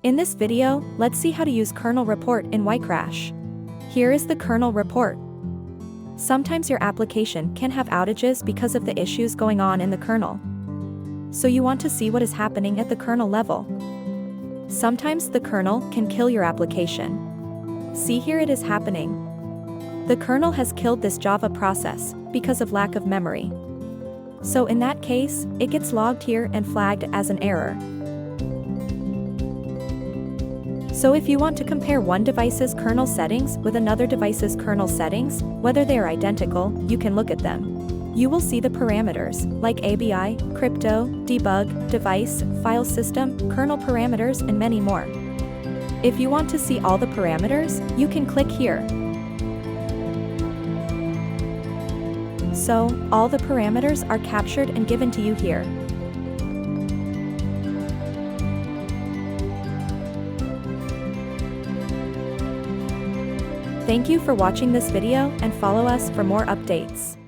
In this video, let's see how to use kernel report in yCrash. Here is the kernel report. Sometimes your application can have outages because of the issues going on in the kernel. So you want to see what is happening at the kernel level. Sometimes the kernel can kill your application. See, here it is happening. The kernel has killed this Java process because of lack of memory. So in that case, it gets logged here and flagged as an error. So if you want to compare one device's kernel settings with another device's kernel settings, whether they are identical, you can look at them. You will see the parameters, like ABI, crypto, debug, device, file system, kernel parameters, and many more. If you want to see all the parameters, you can click here. So, all the parameters are captured and given to you here. Thank you for watching this video and follow us for more updates.